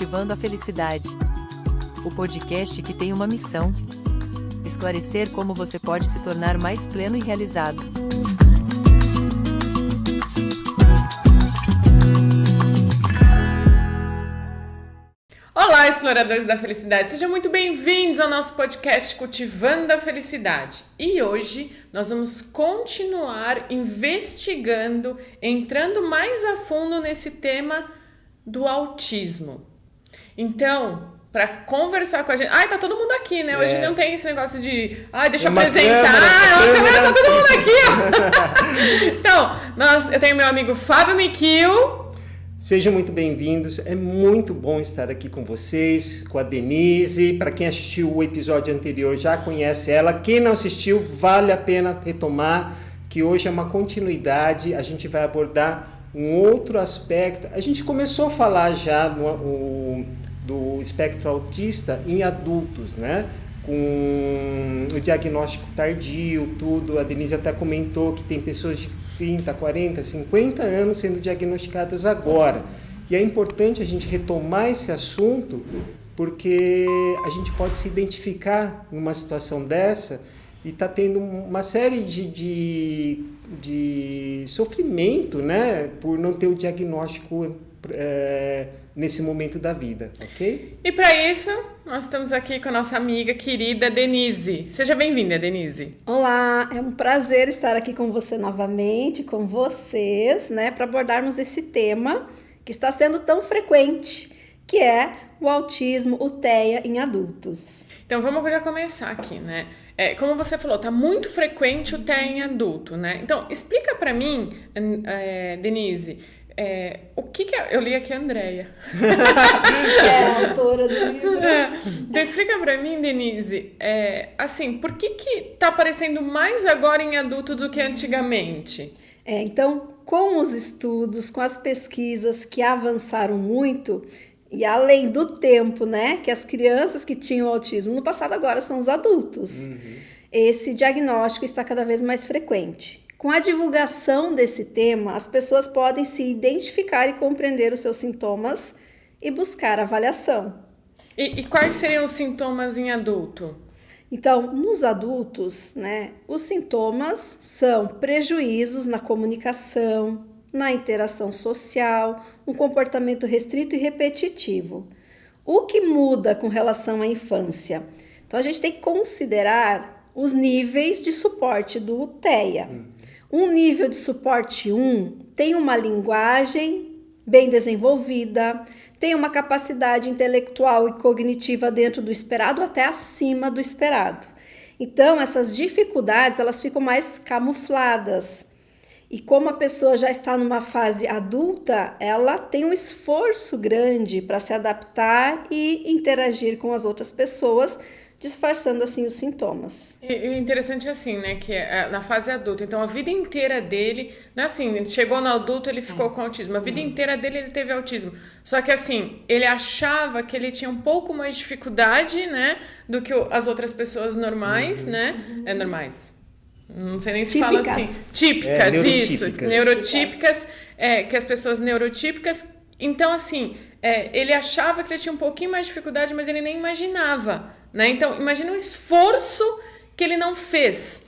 Cultivando a Felicidade. O podcast que tem uma missão: esclarecer como você pode se tornar mais pleno e realizado. Olá, exploradores da felicidade! Sejam muito bem-vindos ao nosso podcast Cultivando a Felicidade. E hoje nós vamos continuar investigando, entrando mais a fundo nesse tema do autismo. Então, para conversar com a gente... tá todo mundo aqui, né? Hoje não tem esse negócio de... deixa eu apresentar. Uma câmera, tá todo mundo aqui, ó. Então, eu tenho meu amigo Fábio Miquil. Sejam muito bem-vindos, é muito bom estar aqui com vocês, com a Denise. Para quem assistiu o episódio anterior já conhece ela, quem não assistiu vale a pena retomar, que hoje é uma continuidade, a gente vai abordar um outro aspecto. A gente começou a falar já do espectro autista em adultos, né? Com o diagnóstico tardio, tudo. A Denise até comentou que tem pessoas de 30, 40, 50 anos sendo diagnosticadas agora. E é importante a gente retomar esse assunto porque a gente pode se identificar numa situação dessa e está tendo uma série de sofrimento, né, por não ter o diagnóstico nesse momento da vida, ok? E para isso, nós estamos aqui com a nossa amiga querida Denise. Seja bem-vinda, Denise. Olá, é um prazer estar aqui com você novamente, com vocês, né, para abordarmos esse tema que está sendo tão frequente, que é o autismo, o TEA em adultos. Então vamos já começar aqui, né? Como você falou, tá muito frequente o TEA em adulto, né? Então explica para mim, Denise, o que eu li aqui a Andréia. Que é a autora do livro. Então explica pra mim, Denise, assim, por que tá aparecendo mais agora em adulto do que antigamente? Então, com os estudos, com as pesquisas que avançaram muito, e além do tempo, né, que as crianças que tinham autismo no passado agora são os adultos, esse diagnóstico está cada vez mais frequente. Com a divulgação desse tema, as pessoas podem se identificar e compreender os seus sintomas e buscar avaliação. E quais seriam os sintomas em adulto? Então, nos adultos, né, os sintomas são prejuízos na comunicação, na interação social, um comportamento restrito e repetitivo. O que muda com relação à infância? Então, a gente tem que considerar os níveis de suporte do TEA. Um nível de suporte 1 tem uma linguagem bem desenvolvida, tem uma capacidade intelectual e cognitiva dentro do esperado até acima do esperado. Então, essas dificuldades elas ficam mais camufladas. E como a pessoa já está numa fase adulta, ela tem um esforço grande para se adaptar e interagir com as outras pessoas, disfarçando assim os sintomas. E interessante assim, né, que na fase adulta, então a vida inteira dele, não é assim, chegou no adulto ele ficou com autismo, a vida inteira dele ele teve autismo, só que assim, ele achava que ele tinha um pouco mais de dificuldade, né, do que as outras pessoas normais, né, normais, não sei nem se fala assim, típicas, neurotípicas, que as pessoas neurotípicas, então assim, ele achava que ele tinha um pouquinho mais de dificuldade, mas ele nem imaginava, né? Então, imagina o esforço que ele não fez.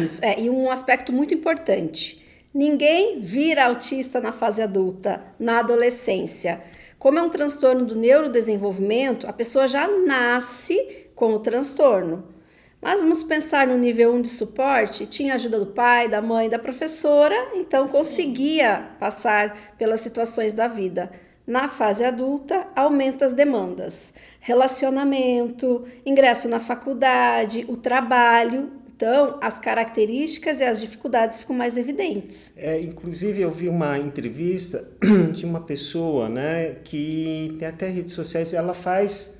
Isso, né? E um aspecto muito importante. Ninguém vira autista na fase adulta, na adolescência. Como é um transtorno do neurodesenvolvimento, a pessoa já nasce com o transtorno. Mas vamos pensar no nível 1 de suporte, tinha ajuda do pai, da mãe, da professora, então conseguia passar pelas situações da vida. Na fase adulta, aumenta as demandas. Relacionamento, ingresso na faculdade, o trabalho. Então, as características e as dificuldades ficam mais evidentes. Inclusive, eu vi uma entrevista de uma pessoa, né, que tem até redes sociais, ela faz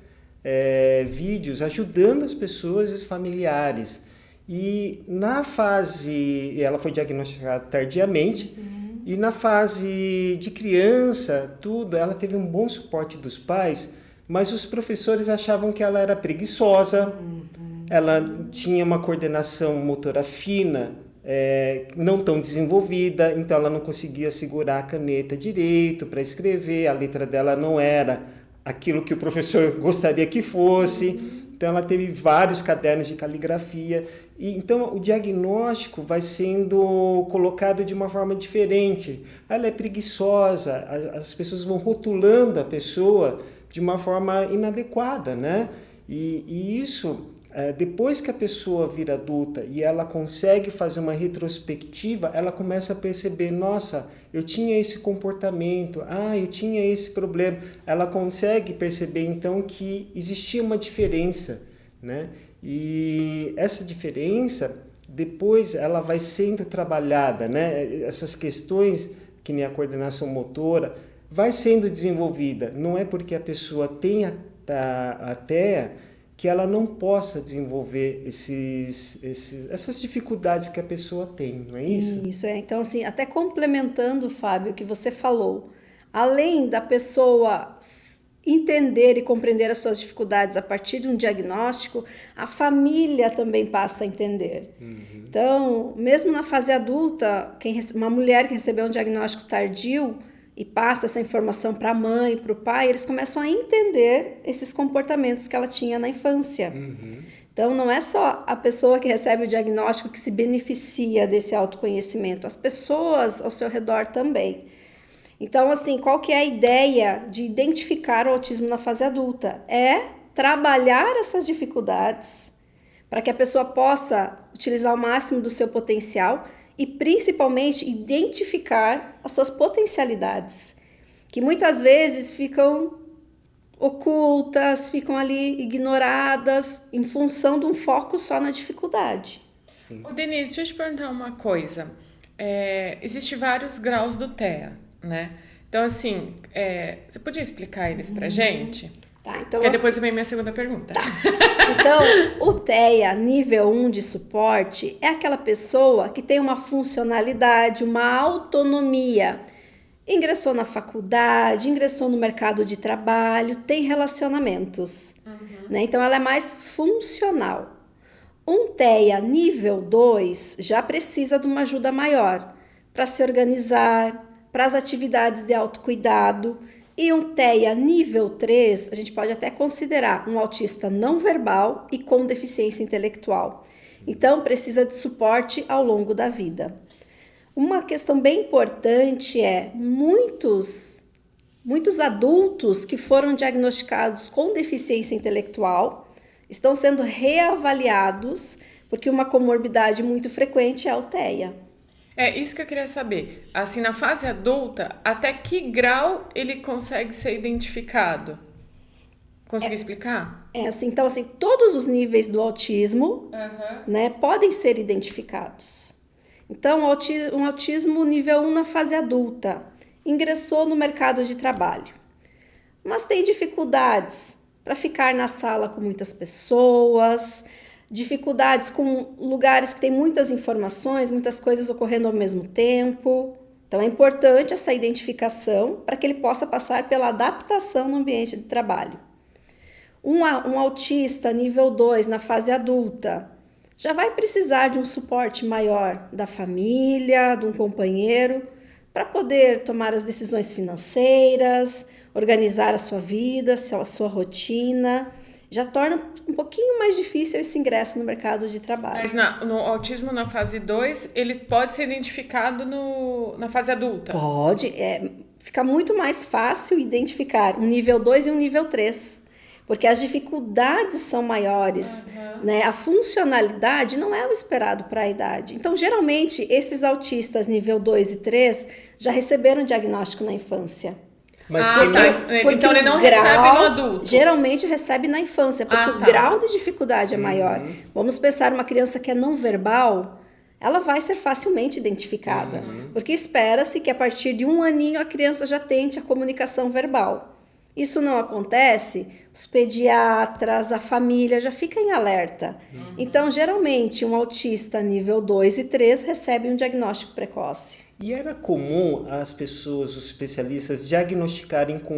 vídeos ajudando as pessoas e os familiares. E na fase, ela foi diagnosticada tardiamente, e na fase de criança, ela teve um bom suporte dos pais, mas os professores achavam que ela era preguiçosa, ela tinha uma coordenação motora fina, não tão desenvolvida, então ela não conseguia segurar a caneta direito para escrever, a letra dela não era aquilo que o professor gostaria que fosse. Então, ela teve vários cadernos de caligrafia. E, então, o diagnóstico vai sendo colocado de uma forma diferente. Ela é preguiçosa, as pessoas vão rotulando a pessoa de uma forma inadequada, né? E isso, depois que a pessoa vira adulta e ela consegue fazer uma retrospectiva, ela começa a perceber, nossa, eu tinha esse comportamento, eu tinha esse problema. Ela consegue perceber, então, que existia uma diferença, né? E essa diferença, depois, ela vai sendo trabalhada, né? Essas questões, que nem a coordenação motora, vai sendo desenvolvida. Não é porque a pessoa tem a TEA que ela não possa desenvolver essas dificuldades que a pessoa tem, não é isso? Isso, Então, assim, até complementando, Fábio, o que você falou, além da pessoa entender e compreender as suas dificuldades a partir de um diagnóstico, a família também passa a entender. Então, mesmo na fase adulta, uma mulher que recebeu um diagnóstico tardio e passa essa informação para a mãe, para o pai, eles começam a entender esses comportamentos que ela tinha na infância. Então, não é só a pessoa que recebe o diagnóstico que se beneficia desse autoconhecimento, as pessoas ao seu redor também. Então, assim, qual que é a ideia de identificar o autismo na fase adulta? É trabalhar essas dificuldades para que a pessoa possa utilizar o máximo do seu potencial e, principalmente, identificar as suas potencialidades, que muitas vezes ficam ocultas, ficam ali ignoradas em função de um foco só na dificuldade. Ô, Denise, deixa eu te perguntar uma coisa. Existem vários graus do TEA, né? Então, assim, você podia explicar eles pra gente? Tá, então, Porque depois vem minha segunda pergunta. Tá. Então, o TEA nível 1 de suporte é aquela pessoa que tem uma funcionalidade, uma autonomia. Ingressou na faculdade, ingressou no mercado de trabalho, tem relacionamentos. Né? Então, ela é mais funcional. Um TEA nível 2 já precisa de uma ajuda maior para se organizar, para as atividades de autocuidado. E um TEA nível 3, a gente pode até considerar um autista não verbal e com deficiência intelectual. Então, precisa de suporte ao longo da vida. Uma questão bem importante é muitos adultos que foram diagnosticados com deficiência intelectual estão sendo reavaliados porque uma comorbidade muito frequente é a TEA. É isso que eu queria saber. Assim, na fase adulta, até que grau ele consegue ser identificado? Consegui explicar? Então, todos os níveis do autismo, né, podem ser identificados. Então, um autismo nível 1 na fase adulta, ingressou no mercado de trabalho, mas tem dificuldades para ficar na sala com muitas pessoas, dificuldades com lugares que tem muitas informações, muitas coisas ocorrendo ao mesmo tempo. Então, é importante essa identificação para que ele possa passar pela adaptação no ambiente de trabalho. Um autista nível 2 na fase adulta já vai precisar de um suporte maior da família, de um companheiro, para poder tomar as decisões financeiras, organizar a sua vida, a sua rotina. Já torna um pouquinho mais difícil esse ingresso no mercado de trabalho. Mas no autismo na fase 2, ele pode ser identificado na fase adulta? Pode. Fica muito mais fácil identificar um nível 2 e um nível 3. Porque as dificuldades são maiores, né? A funcionalidade não é o esperado para a idade. Então, geralmente, esses autistas nível 2 e 3 já receberam diagnóstico na infância. Mas então ele não recebe no adulto? Geralmente recebe na infância, porque o grau de dificuldade é maior. Vamos pensar uma criança que é não verbal, ela vai ser facilmente identificada. Porque espera-se que a partir de 1 aninho a criança já tente a comunicação verbal. Isso não acontece, os pediatras, a família já fica em alerta. Então, geralmente, um autista nível 2 e 3 recebe um diagnóstico precoce. E era comum as pessoas, os especialistas, diagnosticarem com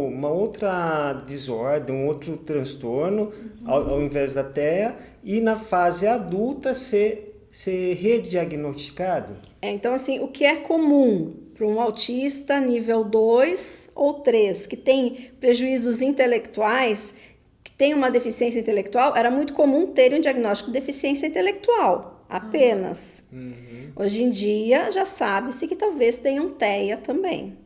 uma outra desordem, um outro transtorno, ao invés da TEA, e na fase adulta ser ser rediagnosticado? Então, assim, o que é comum para um autista nível 2 ou 3, que tem prejuízos intelectuais, que tem uma deficiência intelectual, era muito comum ter um diagnóstico de deficiência intelectual, apenas. Hoje em dia, já sabe-se que talvez tenha um TEA também.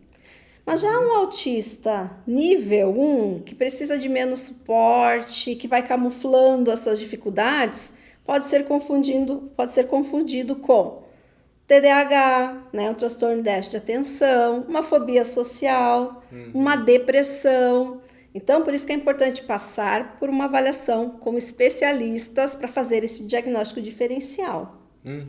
Mas já um autista nível 1, que precisa de menos suporte, que vai camuflando as suas dificuldades, pode ser confundido com TDAH, né, um transtorno de déficit de atenção, uma fobia social, uma depressão. Então, por isso que é importante passar por uma avaliação com especialistas para fazer esse diagnóstico diferencial.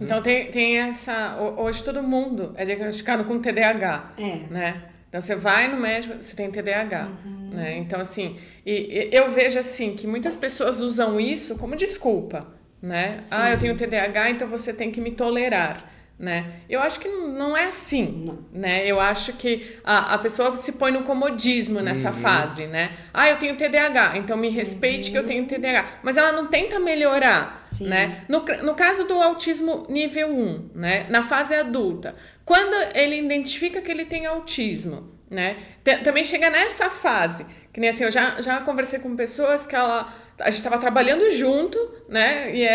Então, tem essa... Hoje todo mundo é diagnosticado com TDAH, né? Então, você vai no médico, você tem TDAH, né? Então, assim, eu vejo, assim, que muitas pessoas usam isso como desculpa, né? Sim. Eu tenho TDAH, então você tem que me tolerar, né? Eu acho que não é assim, né? Eu acho que a pessoa se põe no comodismo nessa fase, né? Eu tenho TDAH, então me respeite que eu tenho TDAH. Mas ela não tenta melhorar, né? No caso do autismo nível 1, né? Na fase adulta, quando ele identifica que ele tem autismo, né? Também chega nessa fase, que nem assim, eu já conversei com pessoas que a gente estava trabalhando junto, né? E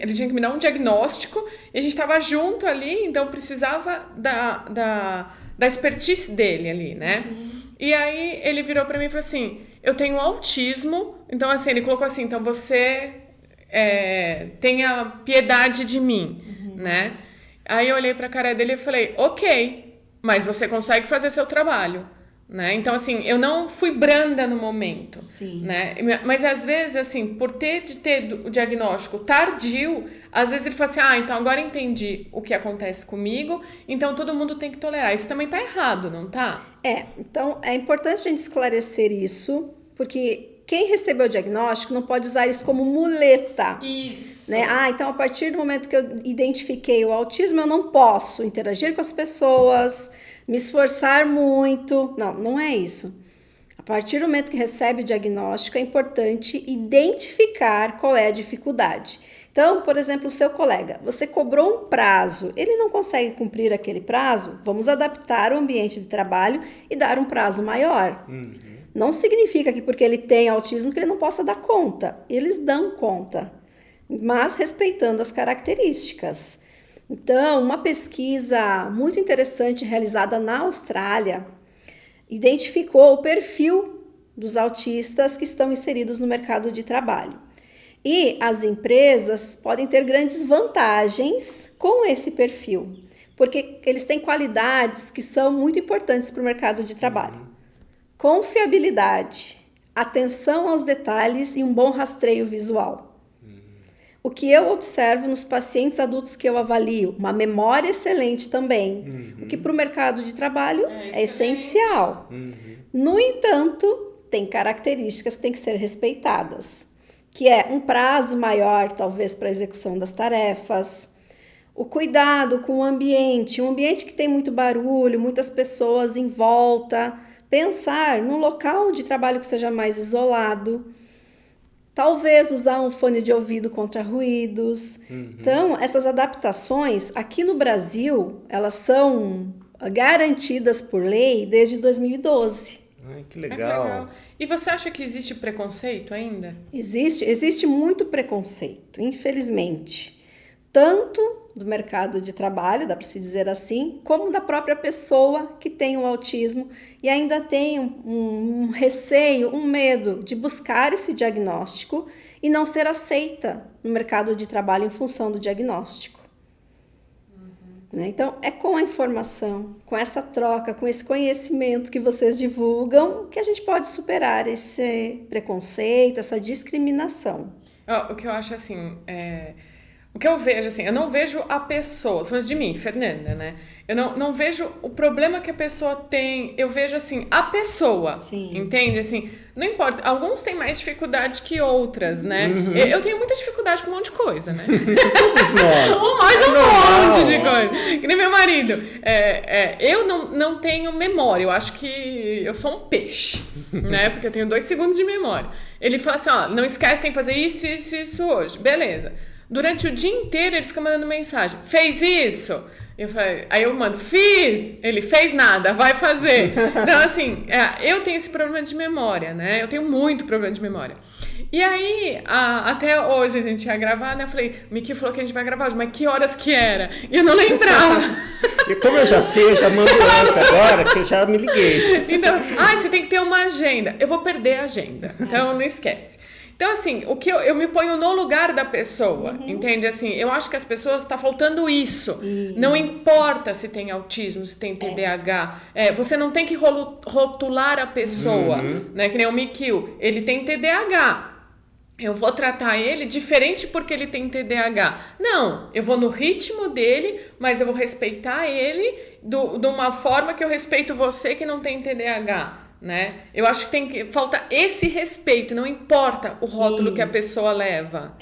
ele tinha que me dar um diagnóstico, e a gente estava junto ali, então precisava da expertise dele ali, né? E aí ele virou para mim e falou assim: eu tenho autismo, então assim, ele colocou assim, então você tenha piedade de mim, né? Aí eu olhei pra cara dele e falei: ok, mas você consegue fazer seu trabalho, né? Então, assim, eu não fui branda no momento, né? Mas às vezes, assim, por ter o diagnóstico tardio, às vezes ele fala assim: então agora entendi o que acontece comigo, então todo mundo tem que tolerar. Isso também tá errado, não tá? Então é importante a gente esclarecer isso, porque quem recebeu o diagnóstico não pode usar isso como muleta. Isso. Né? Então a partir do momento que eu identifiquei o autismo, eu não posso interagir com as pessoas, me esforçar muito. Não é isso. A partir do momento que recebe o diagnóstico, é importante identificar qual é a dificuldade. Então, por exemplo, o seu colega, você cobrou um prazo, ele não consegue cumprir aquele prazo, vamos adaptar o ambiente de trabalho e dar um prazo maior. Não significa que porque ele tem autismo que ele não possa dar conta. Eles dão conta, mas respeitando as características. Então, uma pesquisa muito interessante realizada na Austrália identificou o perfil dos autistas que estão inseridos no mercado de trabalho. E as empresas podem ter grandes vantagens com esse perfil, porque eles têm qualidades que são muito importantes para o mercado de trabalho. Confiabilidade, atenção aos detalhes e um bom rastreio visual. O que eu observo nos pacientes adultos que eu avalio, uma memória excelente também, o que para o mercado de trabalho é essencial. No entanto, tem características que têm que ser respeitadas, que é um prazo maior, talvez, para a execução das tarefas, o cuidado com o ambiente, um ambiente que tem muito barulho, muitas pessoas em volta, pensar num local de trabalho que seja mais isolado, talvez usar um fone de ouvido contra ruídos. Então, essas adaptações, aqui no Brasil, elas são garantidas por lei desde 2012. Que legal. E você acha que existe preconceito ainda? Existe muito preconceito, infelizmente. Tanto do mercado de trabalho, dá para se dizer assim, como da própria pessoa que tem o autismo e ainda tem um receio, um medo de buscar esse diagnóstico e não ser aceita no mercado de trabalho em função do diagnóstico. Né? Então, é com a informação, com essa troca, com esse conhecimento que vocês divulgam, que a gente pode superar esse preconceito, essa discriminação. O que eu acho assim, o que eu vejo assim, eu não vejo a pessoa, falando de mim, Fernanda, né? Eu não vejo o problema que a pessoa tem, eu vejo assim, a pessoa, entende? Assim, não importa, alguns têm mais dificuldade que outras, né? Eu tenho muita dificuldade com um monte de coisa, né? Todos nós. Monte de coisa. Que nem meu marido. Eu não tenho memória, eu acho que eu sou um peixe, né? Porque eu tenho 2 segundos de memória. Ele fala assim, não esquece, tem que fazer isso hoje. Beleza. Durante o dia inteiro ele fica mandando mensagem. Fez isso? Aí eu mando, fiz! Ele fez nada, vai fazer. Então, assim, eu tenho esse problema de memória, né? Eu tenho muito problema de memória. E aí, até hoje a gente ia gravar, né? Eu falei, Miki falou que a gente vai gravar hoje, mas que horas que era? E eu não lembrava. E como eu já sei, eu já mando antes agora, que eu já me liguei. Então, você tem que ter uma agenda. Eu vou perder a agenda, então não esquece. Então, assim, o que eu me ponho no lugar da pessoa, entende? Assim, eu acho que as pessoas, tá faltando isso. Não importa se tem autismo, se tem TDAH. Você não tem que rotular a pessoa, né? Que nem o Mikio, ele tem TDAH. Eu vou tratar ele diferente porque ele tem TDAH. Não, eu vou no ritmo dele, mas eu vou respeitar ele de uma forma que eu respeito você que não tem TDAH. Né? Eu acho que falta esse respeito, não importa o rótulo que a pessoa leva.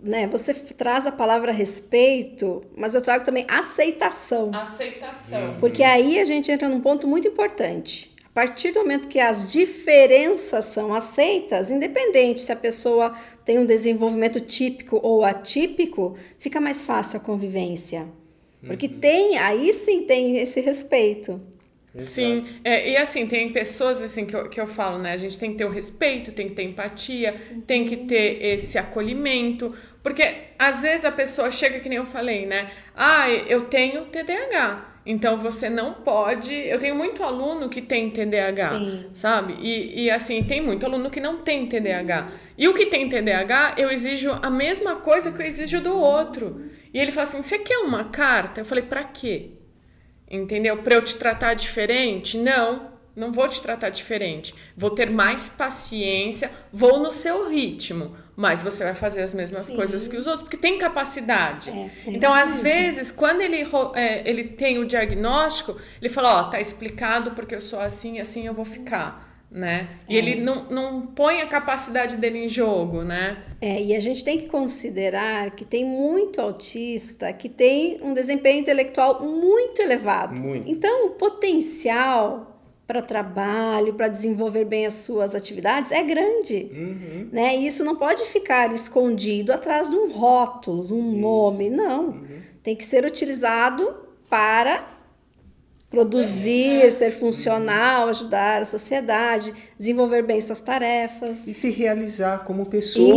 Né? Você traz a palavra respeito, mas eu trago também aceitação. Porque aí a gente entra num ponto muito importante. A partir do momento que as diferenças são aceitas, independente se a pessoa tem um desenvolvimento típico ou atípico, fica mais fácil a convivência. Porque aí sim tem esse respeito. Sim, e assim, tem pessoas assim que eu falo, né? A gente tem que ter o respeito, tem que ter empatia, tem que ter esse acolhimento, porque às vezes a pessoa chega, que nem eu falei, né? Eu tenho TDAH, então você não pode... Eu tenho muito aluno que tem TDAH, sabe? E assim, tem muito aluno que não tem TDAH. E o que tem TDAH, eu exijo a mesma coisa que eu exijo do outro. E ele fala assim, você quer uma carta? Eu falei, pra quê? Entendeu? Para eu te tratar diferente? Não vou te tratar diferente. Vou ter mais paciência, vou no seu ritmo, mas você vai fazer as mesmas coisas que os outros, porque tem capacidade. Então, às vezes, quando ele tem o diagnóstico, ele fala, tá explicado porque eu sou assim, assim eu vou ficar. Né? E ele não põe a capacidade dele em jogo, né? E a gente tem que considerar que tem muito autista que tem um desempenho intelectual muito elevado. Então, o potencial para trabalho, para desenvolver bem as suas atividades é grande. Né? E isso não pode ficar escondido atrás de um rótulo, de um nome. Não. Tem que ser utilizado para produzir, ser funcional, ajudar a sociedade, desenvolver bem suas tarefas. E se realizar como pessoa,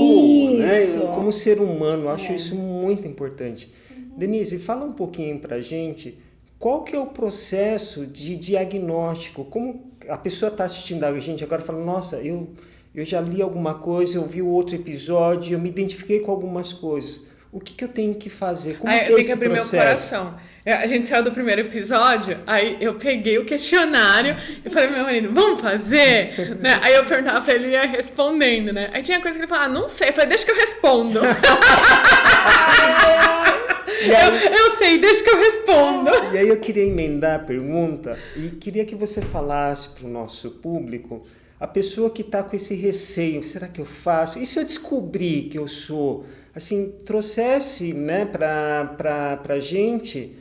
né? Como ser humano. Eu acho isso muito importante. Denise, fala um pouquinho pra gente, qual que é o processo de diagnóstico? Como a pessoa está assistindo a gente agora e fala, nossa, eu já li alguma coisa, eu vi o outro episódio, eu me identifiquei com algumas coisas. O que eu tenho que fazer? Como que é esse processo? Eu tenho que abrir meu coração. A gente saiu do primeiro episódio, aí eu peguei o questionário e falei pro meu marido, vamos fazer? Né? Aí eu perguntava pra ele e ia respondendo, né? Aí tinha coisa que ele falava, não sei. Eu falei, deixa que eu respondo. Eu sei, deixa que eu respondo. E aí eu queria emendar a pergunta e queria que você falasse pro nosso público, a pessoa que está com esse receio, será que eu faço? E se eu descobrir que eu sou... Assim, trouxesse, né, para a gente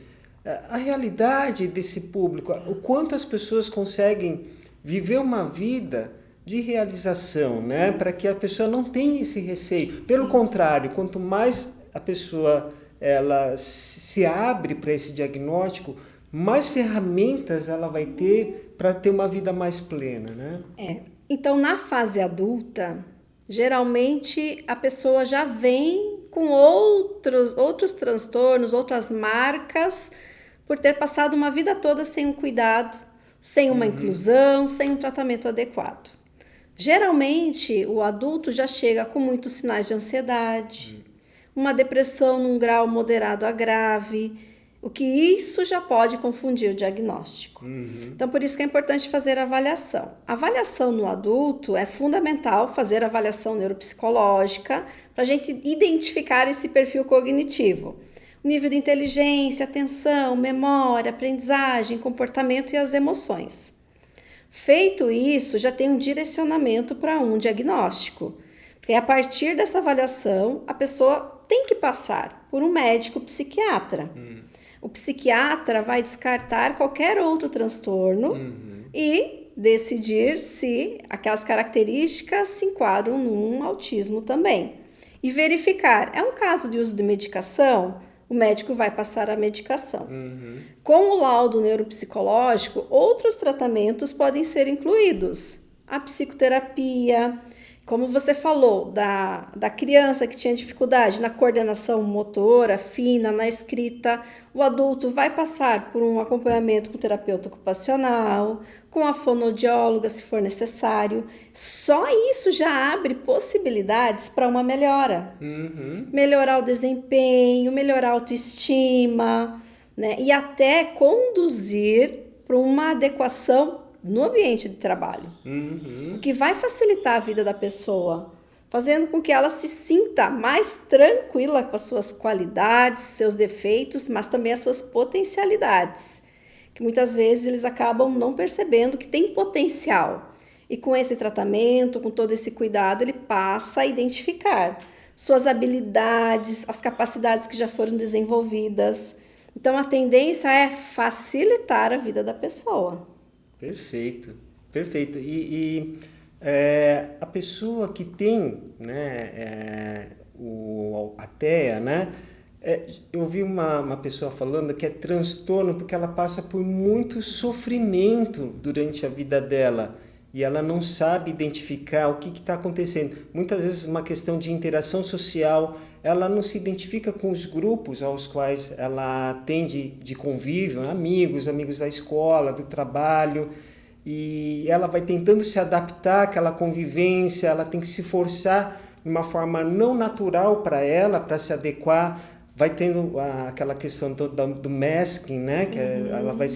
a realidade desse público, o quanto as pessoas conseguem viver uma vida de realização, né, para que a pessoa não tenha esse receio. Pelo contrário, quanto mais a pessoa ela se abre para esse diagnóstico, mais ferramentas ela vai ter para ter uma vida mais plena, né? Então, na fase adulta, geralmente a pessoa já vem com outros transtornos, outras marcas, por ter passado uma vida toda sem um cuidado, sem uma inclusão, sem um tratamento adequado. Geralmente, o adulto já chega com muitos sinais de ansiedade, uma depressão num grau moderado a grave, o que isso já pode confundir o diagnóstico. Então, por isso que é importante fazer a avaliação. A avaliação no adulto é fundamental, fazer a avaliação neuropsicológica, para a gente identificar esse perfil cognitivo. O nível de inteligência, atenção, memória, aprendizagem, comportamento e as emoções. Feito isso, já tem um direcionamento para um diagnóstico. Porque a partir dessa avaliação, a pessoa tem que passar por um médico psiquiatra. O psiquiatra vai descartar qualquer outro transtorno e decidir se aquelas características se enquadram num autismo também. e verificar, é um caso de uso de medicação? O médico vai passar a medicação. Com o laudo neuropsicológico, outros tratamentos podem ser incluídos. A psicoterapia, como você falou, da criança que tinha dificuldade na coordenação motora fina, na escrita, o adulto vai passar por um acompanhamento com o terapeuta ocupacional, com a fonoaudióloga, se for necessário. Só isso já abre possibilidades para uma melhora. Melhorar o desempenho, melhorar a autoestima, né? E até conduzir para uma adequação no ambiente de trabalho, o que vai facilitar a vida da pessoa, fazendo com que ela se sinta mais tranquila com as suas qualidades, seus defeitos, mas também as suas potencialidades, que muitas vezes eles acabam não percebendo que tem potencial. E com esse tratamento, com todo esse cuidado, ele passa a identificar suas habilidades, as capacidades que já foram desenvolvidas. Então, a tendência é facilitar a vida da pessoa. Perfeito, perfeito. A pessoa que tem, né, a TEA, né, eu ouvi uma pessoa falando que é transtorno porque ela passa por muito sofrimento durante a vida dela e ela não sabe identificar o que está acontecendo. Muitas vezes uma questão de interação social, ela não se identifica com os grupos aos quais ela tem de convívio, né? amigos da escola, do trabalho, e ela vai tentando se adaptar àquela convivência, ela tem que se forçar de uma forma não natural para ela, para se adequar, vai tendo aquela questão do masking, né? Que ela vai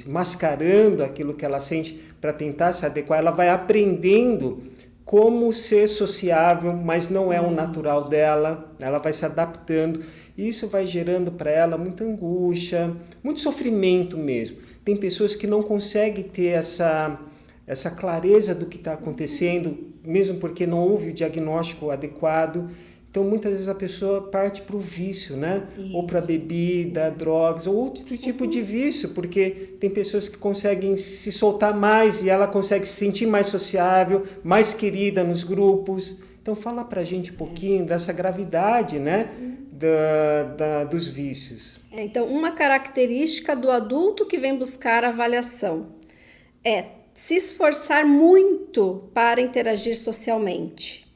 mascarando aquilo que ela sente para tentar se adequar, ela vai aprendendo como ser sociável, mas não é o natural dela, ela vai se adaptando, e isso vai gerando para ela muita angústia, muito sofrimento mesmo. Tem pessoas que não conseguem ter essa clareza do que está acontecendo, mesmo porque não houve o diagnóstico adequado. Então, muitas vezes a pessoa parte para o vício, né? Isso. Ou para bebida, drogas, ou outro tipo de vício, porque tem pessoas que conseguem se soltar mais e ela consegue se sentir mais sociável, mais querida nos grupos. Então, fala para a gente um pouquinho dessa gravidade, né? Dos vícios. Então, uma característica do adulto que vem buscar avaliação é se esforçar muito para interagir socialmente.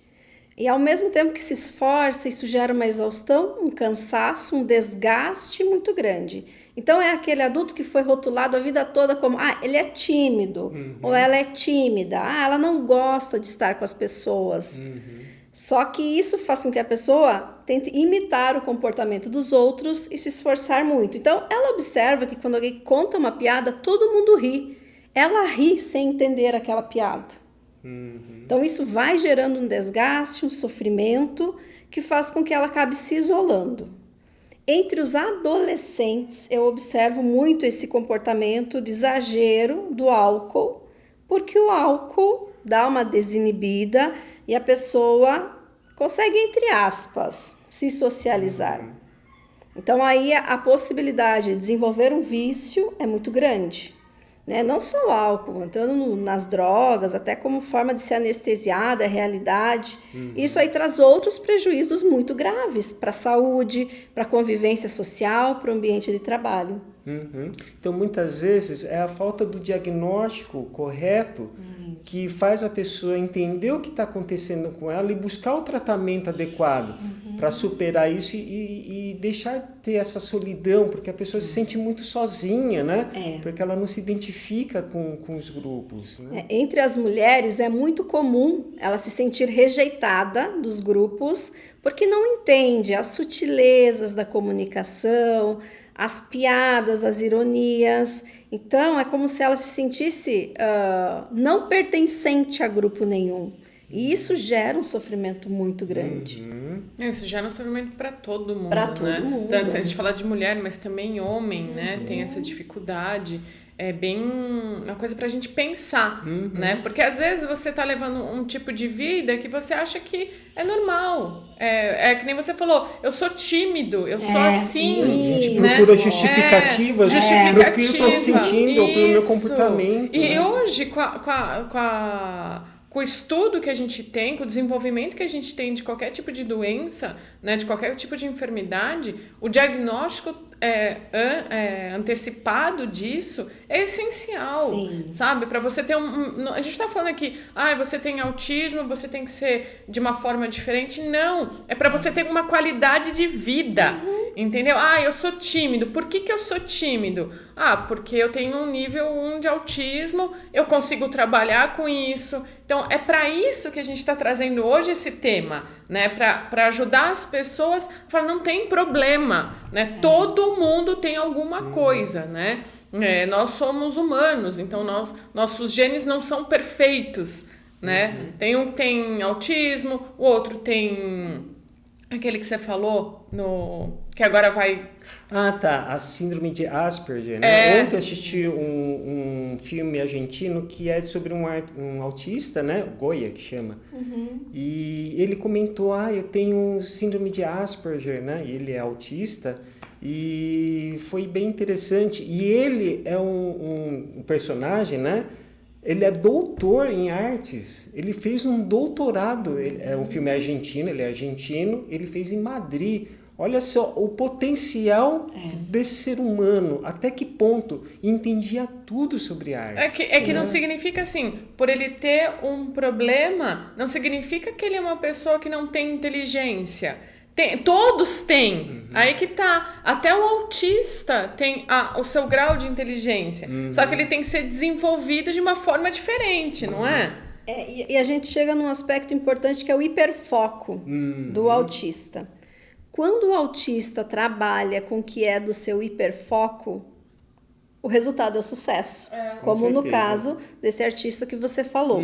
E ao mesmo tempo que se esforça, isso gera uma exaustão, um cansaço, um desgaste muito grande. Então é aquele adulto que foi rotulado a vida toda como, ele é tímido, ou ela é tímida, ela não gosta de estar com as pessoas. Só que isso faz com que a pessoa tente imitar o comportamento dos outros e se esforçar muito. Então ela observa que quando alguém conta uma piada, todo mundo ri. Ela ri sem entender aquela piada. Então isso vai gerando um desgaste, um sofrimento que faz com que ela acabe se isolando. Entre os adolescentes eu observo muito esse comportamento de exagero do álcool, porque o álcool dá uma desinibida e a pessoa consegue, entre aspas, se socializar. Então aí a possibilidade de desenvolver um vício é muito grande. Né? Não só o álcool, entrando nas drogas, até como forma de ser anestesiada, a realidade. Isso aí traz outros prejuízos muito graves para a saúde, para a convivência social, para o ambiente de trabalho. Então, muitas vezes, é a falta do diagnóstico correto que faz a pessoa entender o que está acontecendo com ela e buscar o tratamento adequado para superar isso e deixar de ter essa solidão, porque a pessoa se sente muito sozinha, né? Porque ela não se identifica com os grupos. Né? Entre as mulheres é muito comum ela se sentir rejeitada dos grupos porque não entende as sutilezas da comunicação, as piadas, as ironias. Então, é como se ela se sentisse não pertencente a grupo nenhum. E isso gera um sofrimento muito grande. Isso gera um sofrimento para todo mundo, Para todo mundo. Então, a gente fala de mulher, mas também homem, né? Tem essa dificuldade. É bem uma coisa pra gente pensar, né? Porque às vezes você tá levando um tipo de vida que você acha que é normal. É que nem você falou, eu sou tímido, eu sou assim. A gente né? procura justificativas para o que eu estou sentindo ou pelo meu comportamento. E né? hoje, com com o estudo que a gente tem, com o desenvolvimento que a gente tem de qualquer tipo de doença, né, de qualquer tipo de enfermidade, o diagnóstico antecipado disso é essencial, Sim. sabe? Para você ter a gente tá falando aqui, você tem autismo, você tem que ser de uma forma diferente. Não, é para você ter uma qualidade de vida, entendeu? Eu sou tímido. Por que eu sou tímido? Porque eu tenho um nível 1 de autismo, eu consigo trabalhar com isso. Então, é para isso que a gente está trazendo hoje esse tema, né? Para ajudar as pessoas a falar, não tem problema, né? Todo mundo tem alguma coisa, né? Nós somos humanos, então nossos genes não são perfeitos, né? Tem um que tem autismo, o outro tem aquele que você falou, que agora vai... Tá, a síndrome de Asperger, né? Ontem eu assisti um filme argentino que é sobre um autista, né? Goya, que chama. E ele comentou, eu tenho síndrome de Asperger, né? Ele é autista e foi bem interessante. E ele é um personagem, né? Ele é doutor em artes, ele fez um doutorado, é um filme argentino, ele é argentino, ele fez em Madrid. Olha só o potencial desse ser humano, até que ponto entendia tudo sobre arte. É que não significa assim, por ele ter um problema, não significa que ele é uma pessoa que não tem inteligência. Todos têm. Aí que tá. Até o autista tem o seu grau de inteligência. Só que ele tem que ser desenvolvido de uma forma diferente, não é? E a gente chega num aspecto importante que é o hiperfoco do autista. Quando o autista trabalha com o que é do seu hiperfoco, o resultado é o sucesso. Como no caso desse artista que você falou.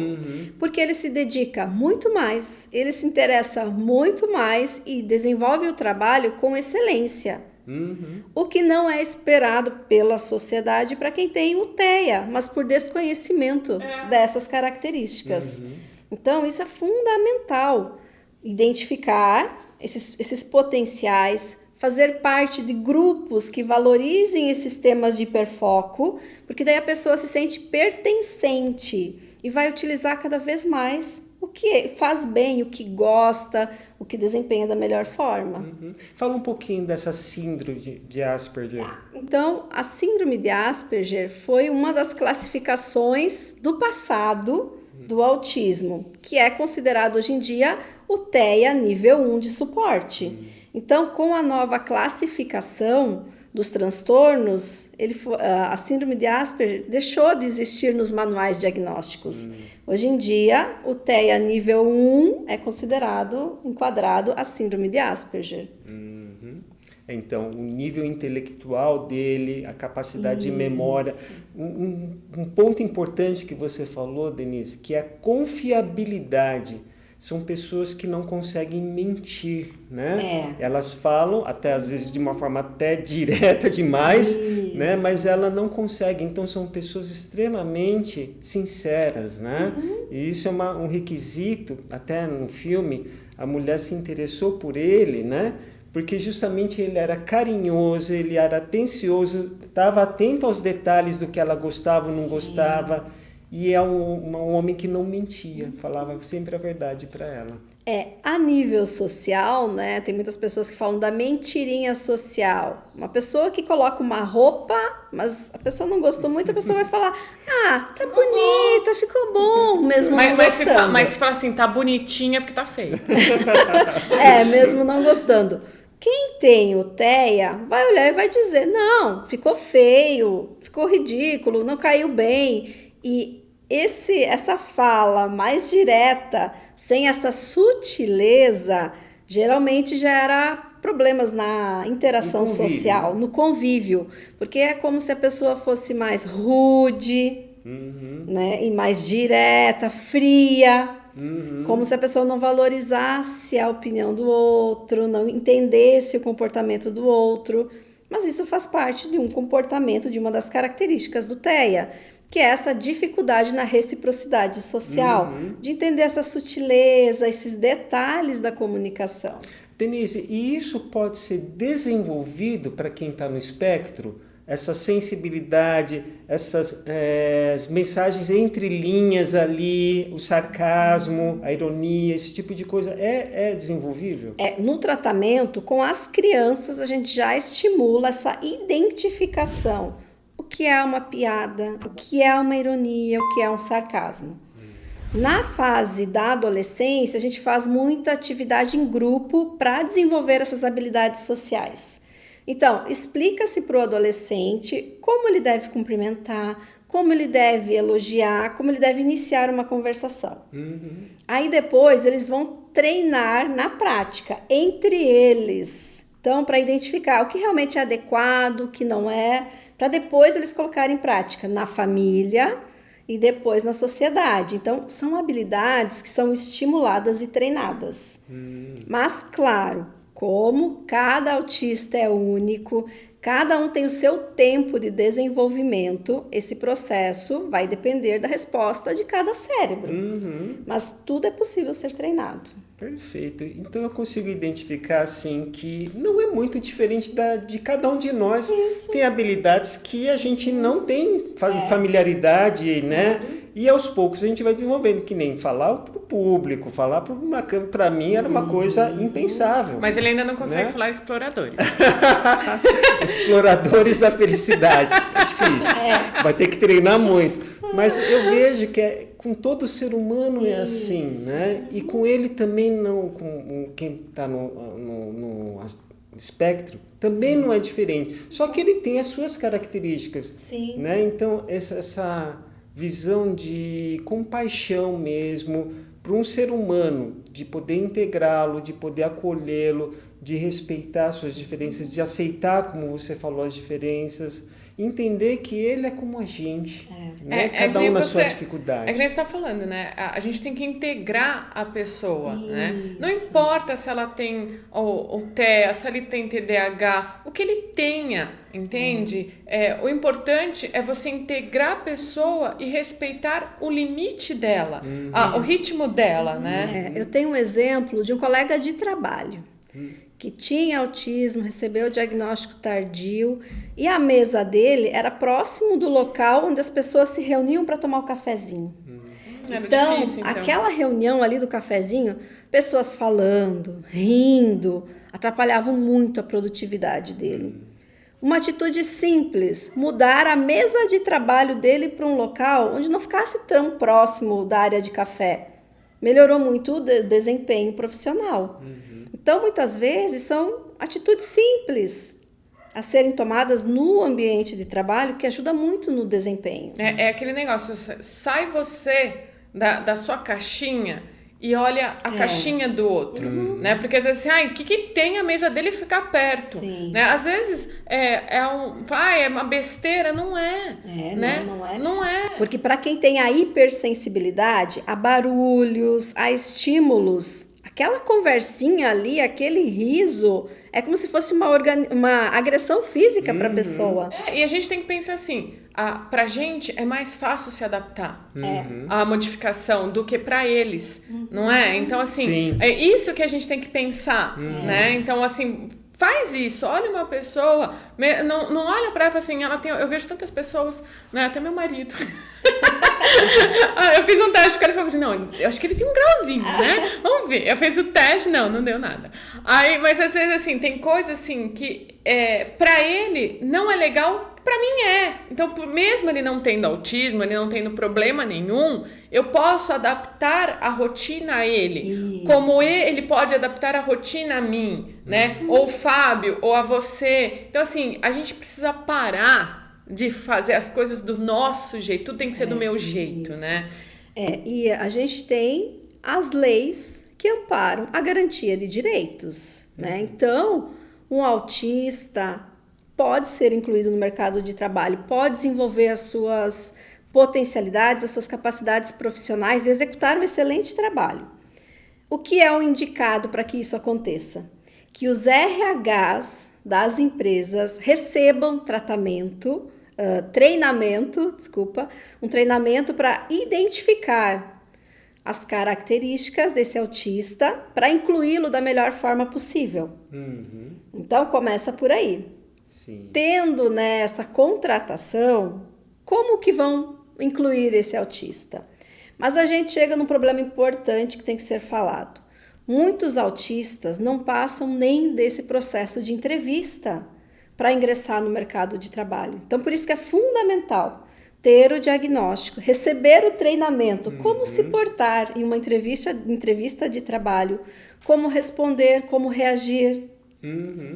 Porque ele se dedica muito mais, ele se interessa muito mais e desenvolve o trabalho com excelência. O que não é esperado pela sociedade para quem tem o TEA, mas por desconhecimento dessas características. Então, isso é fundamental. Identificar esses potenciais, fazer parte de grupos que valorizem esses temas de hiperfoco, porque daí a pessoa se sente pertencente e vai utilizar cada vez mais o que faz bem, o que gosta, o que desempenha da melhor forma. Fala um pouquinho dessa síndrome de Asperger. Então, a síndrome de Asperger foi uma das classificações do passado do autismo, que é considerado hoje em dia o TEA nível 1 de suporte. Então, com a nova classificação dos transtornos, a síndrome de Asperger deixou de existir nos manuais diagnósticos. Hoje em dia, o TEA nível 1 é enquadrado a síndrome de Asperger. Então, o nível intelectual dele, a capacidade de memória. Um ponto importante que você falou, Denise, que é a confiabilidade. São pessoas que não conseguem mentir, né? Elas falam, até às vezes de uma forma até direta demais, né? Mas ela não consegue. Então, são pessoas extremamente sinceras, né? E isso é um requisito, até no filme, a mulher se interessou por ele, né? Porque justamente ele era carinhoso, ele era atencioso, estava atento aos detalhes do que ela gostava ou não gostava. E é um homem que não mentia, falava sempre a verdade para ela. A nível social, né, tem muitas pessoas que falam da mentirinha social. Uma pessoa que coloca uma roupa, mas a pessoa não gostou muito, a pessoa vai falar, tá bonita, ficou bom, mesmo não gostando. Mas se fala assim, tá bonitinha porque tá feio. Mesmo não gostando. Quem tem o TEA vai olhar e vai dizer, não, ficou feio, ficou ridículo, não caiu bem. E essa fala mais direta, sem essa sutileza, geralmente gera problemas na interação social, no convívio. Porque é como se a pessoa fosse mais rude, né, e mais direta, fria. Como se a pessoa não valorizasse a opinião do outro, não entendesse o comportamento do outro. Mas isso faz parte de um comportamento, de uma das características do TEA, que é essa dificuldade na reciprocidade social, de entender essa sutileza, esses detalhes da comunicação. Denise, e isso pode ser desenvolvido para quem está no espectro? essa sensibilidade, essas mensagens entre linhas ali, o sarcasmo, a ironia, esse tipo de coisa é desenvolvível? No tratamento, com as crianças, a gente já estimula essa identificação. O que é uma piada, o que é uma ironia, o que é um sarcasmo. Na fase da adolescência, a gente faz muita atividade em grupo para desenvolver essas habilidades sociais. Então, explica-se para o adolescente como ele deve cumprimentar, como ele deve elogiar, como ele deve iniciar uma conversação. Aí depois eles vão treinar na prática, entre eles. Então, para identificar o que realmente é adequado, o que não é, para depois eles colocarem em prática na família e depois na sociedade. Então, são habilidades que são estimuladas e treinadas. Mas, claro, como cada autista é único, cada um tem o seu tempo de desenvolvimento, esse processo vai depender da resposta de cada cérebro. Mas tudo é possível ser treinado. Perfeito. Então eu consigo identificar assim que não é muito diferente de cada um de nós. Isso. Tem habilidades que a gente não tem familiaridade, né? E aos poucos a gente vai desenvolvendo, que nem falar para o público, falar para uma câmera, para mim era uma coisa impensável. Mas ele ainda não consegue né? falar exploradores. Exploradores da felicidade. É difícil. Vai ter que treinar muito. Mas eu vejo que com todo ser humano é assim, né? E com ele também não, com quem está no espectro, também não é diferente. Só que ele tem as suas características. Sim. Né? Então, essa visão de compaixão mesmo para um ser humano, de poder integrá-lo, de poder acolhê-lo, de respeitar suas diferenças, de aceitar, como você falou, as diferenças, entender que ele é como a gente, né? Cada um na sua dificuldade. É que nem você está falando, né? A gente tem que integrar a pessoa, né? Não importa se ela tem o TEA, se ele tem TDAH, o que ele tenha, entende? O importante é você integrar a pessoa e respeitar o limite dela, o ritmo dela, né? Eu tenho um exemplo de um colega de trabalho que tinha autismo, recebeu o diagnóstico tardio e a mesa dele era próximo do local onde as pessoas se reuniam para tomar o cafezinho. Então, difícil, aquela reunião ali do cafezinho, pessoas falando, rindo, atrapalhavam muito a produtividade dele. Uma atitude simples, mudar a mesa de trabalho dele para um local onde não ficasse tão próximo da área de café. Melhorou muito o desempenho profissional. Então, muitas vezes, são atitudes simples a serem tomadas no ambiente de trabalho que ajuda muito no desempenho. É aquele negócio, sai você da sua caixinha e olha a caixinha do outro, né? Porque às vezes assim, o que tem a mesa dele ficar perto? Sim. Né? Às vezes é uma besteira, não é. Né? Não é. Porque para quem tem a hipersensibilidade a barulhos, a estímulos, aquela conversinha ali, aquele riso, é como se fosse uma agressão física para a pessoa. E a gente tem que pensar assim, pra gente é mais fácil se adaptar à modificação do que pra eles, não é? Então, assim, Sim. é isso que a gente tem que pensar, né? Então, assim, faz isso, olha uma pessoa, não olha pra ela assim, eu vejo tantas pessoas, né? Até meu marido. Eu fiz um teste, o cara falou assim, não, eu acho que ele tem um grauzinho, né? Vamos ver. Eu fiz o teste, não deu nada. Mas às vezes, assim, tem coisa assim que pra ele não é legal, pra mim é. Então, mesmo ele não tendo autismo, ele não tendo problema nenhum, eu posso adaptar a rotina a ele. Isso. Como ele pode adaptar a rotina a mim, né? Ou o Fábio, ou a você. Então, assim, a gente precisa parar de fazer as coisas do nosso jeito, tudo tem que ser do meu jeito, isso. né? E a gente tem as leis que amparam a garantia de direitos, né? Então, um autista pode ser incluído no mercado de trabalho, pode desenvolver as suas potencialidades, as suas capacidades profissionais e executar um excelente trabalho. O que é o indicado para que isso aconteça? Que os RHs das empresas recebam um treinamento para identificar as características desse autista para incluí-lo da melhor forma possível. Então, começa por aí. Sim. Tendo, né, essa contratação, como que vão incluir esse autista? Mas a gente chega num problema importante que tem que ser falado. Muitos autistas não passam nem desse processo de entrevista para ingressar no mercado de trabalho. Então, por isso que é fundamental ter o diagnóstico, receber o treinamento, como se portar em uma entrevista de trabalho, como responder, como reagir,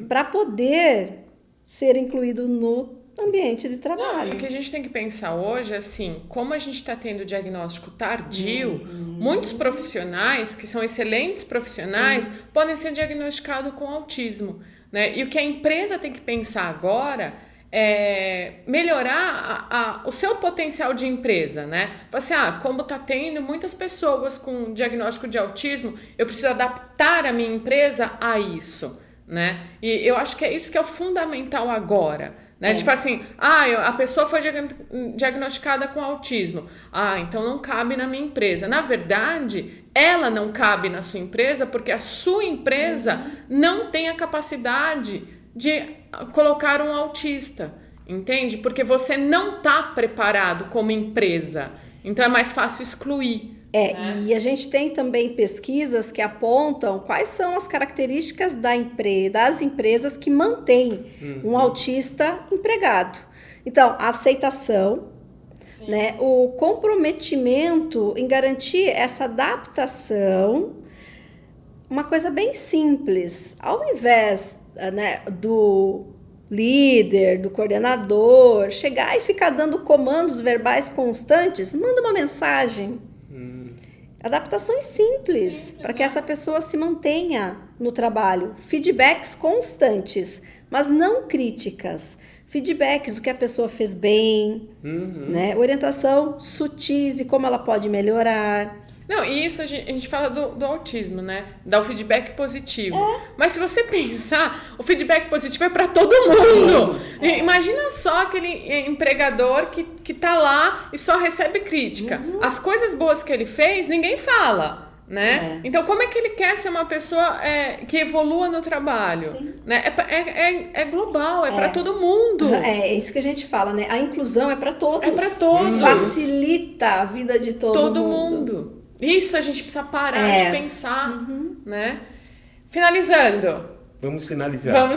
para poder ser incluído no ambiente de trabalho. Não, o que a gente tem que pensar hoje é assim, como a gente está tendo diagnóstico tardio, muitos profissionais, que são excelentes profissionais, podem ser diagnosticados com autismo, né? E o que a empresa tem que pensar agora é melhorar o seu potencial de empresa, né? Assim, como está tendo muitas pessoas com diagnóstico de autismo, eu preciso adaptar a minha empresa a isso, né? E eu acho que é isso que é o fundamental agora, né? Tipo assim, a pessoa foi diagnosticada com autismo, então não cabe na minha empresa. Na verdade, ela não cabe na sua empresa porque a sua empresa não tem a capacidade de colocar um autista, entende? Porque você não está preparado como empresa, então é mais fácil excluir. E a gente tem também pesquisas que apontam quais são as características das empresas que mantêm um autista empregado. Então, a aceitação, né, o comprometimento em garantir essa adaptação, uma coisa bem simples. Ao invés, né, do líder, do coordenador, chegar e ficar dando comandos verbais constantes, manda uma mensagem. Adaptações simples, para que essa pessoa se mantenha no trabalho. Feedbacks constantes, mas não críticas. Feedbacks do que a pessoa fez bem, né? Orientação sutis e como ela pode melhorar. Não, e isso a gente fala do autismo, né? Dá o feedback positivo. Mas se você pensar, o feedback positivo é para todo mundo. Imagina só aquele empregador que tá lá e só recebe crítica. As coisas boas que ele fez, ninguém fala, né? Então, como é que ele quer ser uma pessoa que evolua no trabalho? Né? É global, é para todo mundo. É isso que a gente fala, né? A inclusão é para todos. É para todos. Facilita a vida de todo mundo. Isso a gente precisa parar de pensar, né? Finalizando. Vamos finalizar.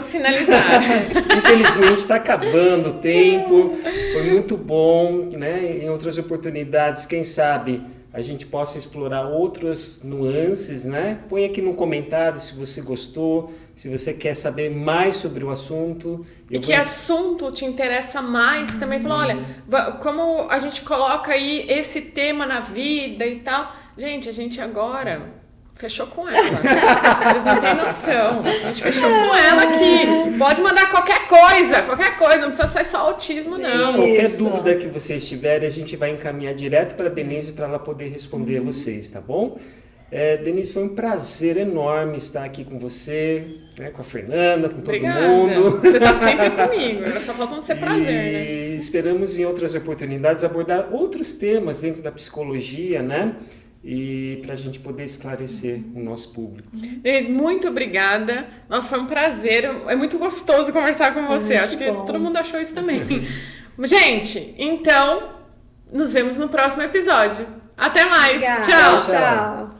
Infelizmente está acabando o tempo. Foi muito bom, né? Em outras oportunidades, quem sabe a gente possa explorar outras nuances, né? Põe aqui no comentário se você gostou, se você quer saber mais sobre o assunto. Que assunto te interessa mais também. Fala, olha, como a gente coloca aí esse tema na vida e tal. Gente, a gente agora fechou com ela. Vocês não têm noção. A gente fechou com ela aqui. Pode mandar qualquer coisa. Não precisa ser só autismo, não. Qualquer dúvida que vocês tiverem, a gente vai encaminhar direto para a Denise para ela poder responder a vocês, tá bom? Denise, foi um prazer enorme estar aqui com você, né, com a Fernanda, com todo mundo. Você está sempre comigo, só falta não ser prazer, né? E esperamos em outras oportunidades abordar outros temas dentro da psicologia, né? E para a gente poder esclarecer o nosso público. Denise, muito obrigada. Nossa, foi um prazer. É muito gostoso conversar com você. Acho que todo mundo achou isso também. Gente, então, nos vemos no próximo episódio. Até mais. Obrigada. Tchau. Tchau.